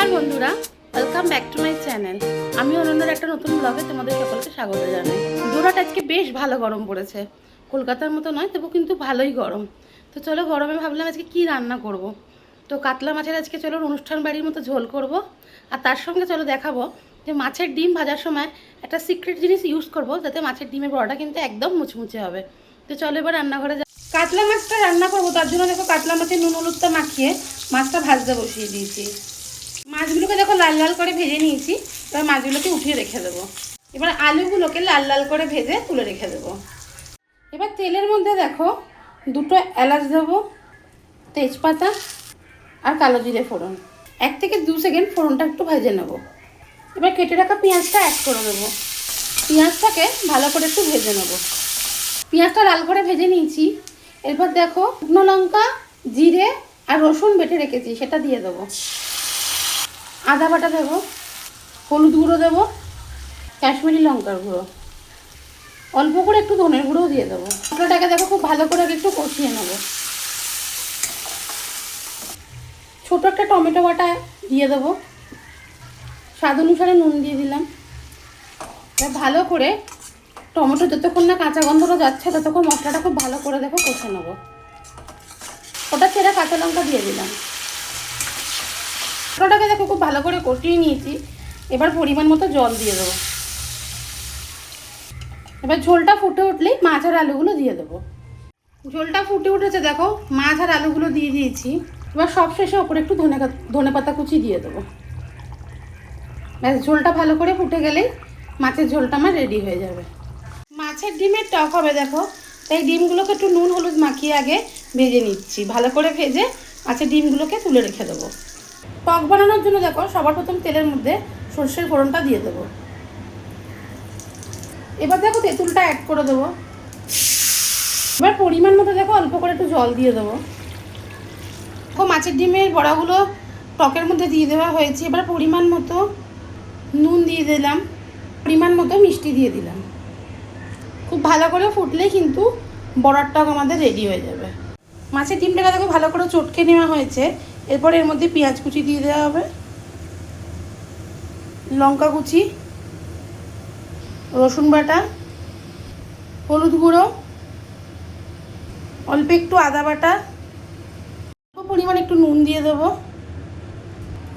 নমস্কার বন্ধুরা, welcome back to my channel. আমি অনন্যার একটা নতুন ব্লগে তোমাদের সকলকে স্বাগত জানাই। জোড়াটা আজকে বেশ ভালো গরম পড়েছে, কলকাতার মতো নয়, তবু কিন্তু ভালোই গরম। তো চলো, গরমে ভাবলাম আজকে কি রান্না করব। তো কাতলা মাছের আজকে চলো অনুষ্ঠান বাড়ির মতো ঝোল করব, আর তার সঙ্গে চলো দেখাবো যে মাছের ডিম ভাজার সময় একটা সিক্রেট জিনিস ইউজ করব, যাতে মাছের ডিমের বড়াটা কিন্তু একদম মুচমুচে হবে। তো চলো এবার রান্নাঘরে যা। কাতলা মাছটা রান্না করবো, তার জন্য দেখো কাতলা মাছের নুন হলুদটা মাখিয়ে মাছটা ভাজতে বসিয়ে দিয়েছি। মাছগুলোকে দেখো লাল লাল করে ভেজে নিয়েছি, এবার মাছগুলোকে উঠিয়ে রেখে দেবো। এবার আলুগুলোকে লাল লাল করে ভেজে তুলে রেখে দেবো। এবার তেলের মধ্যে দেখো দুটো এলাচ দেবো, তেজপাতা আর কালো জিরে ফোড়ন। 1 থেকে 2 সেকেন্ড ফোড়নটা একটু ভেজে নেব। এবার কেটে রাখা পেঁয়াজটা অ্যাড করে দেবো। পেঁয়াজটাকে ভালো করে একটু ভেজে নেব। পেঁয়াজটা লাল করে ভেজে নিয়েছি। এরপর দেখো শুকনো লঙ্কা, জিরে আর রসুন বেটে রেখেছি, সেটা দিয়ে দেবো। আদা বাটা দেবো, হলুদ গুঁড়ো দেবো, কাশ্মীরি লঙ্কার গুঁড়ো, অল্প করে একটু ধনের গুঁড়োও দিয়ে দেবো। মশলাটাকে দেখো খুব ভালো করে একটু কষিয়ে নেব। ছোটো একটা টমেটো বাটা দিয়ে দেবো, স্বাদ অনুসারে নুন দিয়ে দিলাম। ভালো করে টমেটো যতক্ষণ না কাঁচা গন্ধটা যাচ্ছে ততক্ষণ মশলাটা খুব ভালো করে দেখো কষে নেবো। ওটা ছেড়ে কাঁচা লঙ্কা দিয়ে দিলাম। মশলাটাকে দেখো খুব ভালো করে কষিয়ে নিয়েছি। এবার পরিমাণ মতো জল দিয়ে দেবো। এবার ঝোলটা ফুটে উঠলেই মাছ আর আলুগুলো দিয়ে দেবো। ঝোলটা ফুটে উঠেছে দেখো, মাছ আর আলুগুলো দিয়ে দিয়েছি। এবার সব শেষে ওপরে একটু ধনে পাতা কুচি দিয়ে দেবো। ব্যাস, ঝোলটা ভালো করে ফুটে গেলেই মাছের ঝোলটা আমার রেডি হয়ে যাবে। মাছের ডিমের টক হবে দেখো, তাই ডিমগুলোকে একটু নুন হলুদ মাখিয়ে আগে ভেজে নিচ্ছি। ভালো করে ভেজে মাছের ডিমগুলোকে তুলে রেখে দেবো। টক বানানোর জন্য দেখো সবার প্রথম তেলের মধ্যে সর্ষের ফোড়নটা দিয়ে দেবো। এবার দেখো তেঁতুলটা অ্যাড করে দেবো। এবার পরিমাণ মতো দেখো অল্প করে একটু জল দিয়ে দেবো। দেখো মাছের ডিমের বড়াগুলো টকের মধ্যে দিয়ে দেওয়া হয়েছে। এবার পরিমাণ মতো নুন দিয়ে দিলাম, পরিমাণ মতো মিষ্টি দিয়ে দিলাম। খুব ভালো করে ফুটলেই কিন্তু বড়ার টক আমাদের রেডি হয়ে যাবে। মাছের ডিমটাকে দেখো ভালো করে চটকে নেওয়া হয়েছে। এরপর এর মধ্যে পেঁয়াজ কুচি দিয়ে দেওয়া হবে, লঙ্কা কুচি, রসুন বাটা, হলুদ গুঁড়ো, অল্প একটু আদা বাটা, অল্প পরিমাণ একটু নুন দিয়ে দেবো।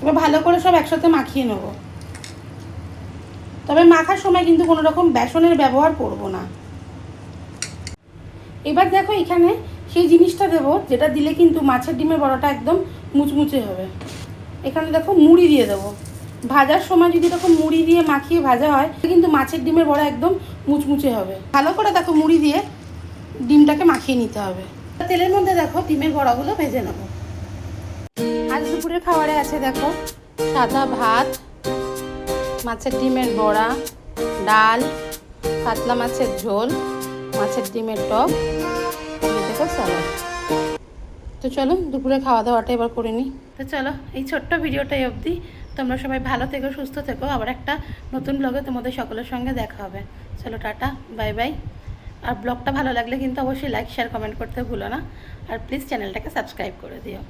এবার ভালো করে সব একসাথে মাখিয়ে নেব। তবে মাখার সময় কিন্তু কোনো রকম বেসনের ব্যবহার করব না। এবার দেখো এখানে সেই জিনিসটা দেবো যেটা দিলে কিন্তু মাছের ডিমের বড়াটা একদম মুচমুচে হবে। এখানে দেখো মুড়ি দিয়ে দেবো। ভাজার সময় যদি দেখো মুড়ি দিয়ে মাখিয়ে ভাজা হয় কিন্তু মাছের ডিমের বড়া একদম মুচমুচে হবে। ভালো করে দেখো মুড়ি দিয়ে ডিমটাকে মাখিয়ে নিতে হবে। তেলের মধ্যে দেখো ডিমের বড়াগুলো ভেজে নেব। আজ দুপুরের খাবারে আছে দেখো সাদা ভাত, মাছের ডিমের বড়া, ডাল, কাতলা মাছের ঝোল, মাছের ডিমের টক, দেখো স্যালাড। তো চলো দুপুরে খাওয়া দাওয়াটা এবার করে নিই। তো চলো এই ছোট্ট ভিডিওটাই অবধি। তোমরা সবাই ভালো থেকো, সুস্থ থেকো। আবার একটা নতুন ব্লগে তোমাদের সকলের সঙ্গে দেখা হবে। চলো টাটা, বাই বাই। আর ব্লগটা ভালো লাগলে কিন্তু অবশ্যই লাইক শেয়ার কমেন্ট করতে ভুলো না। আর প্লিজ চ্যানেলটাকে সাবস্ক্রাইব করে দিও।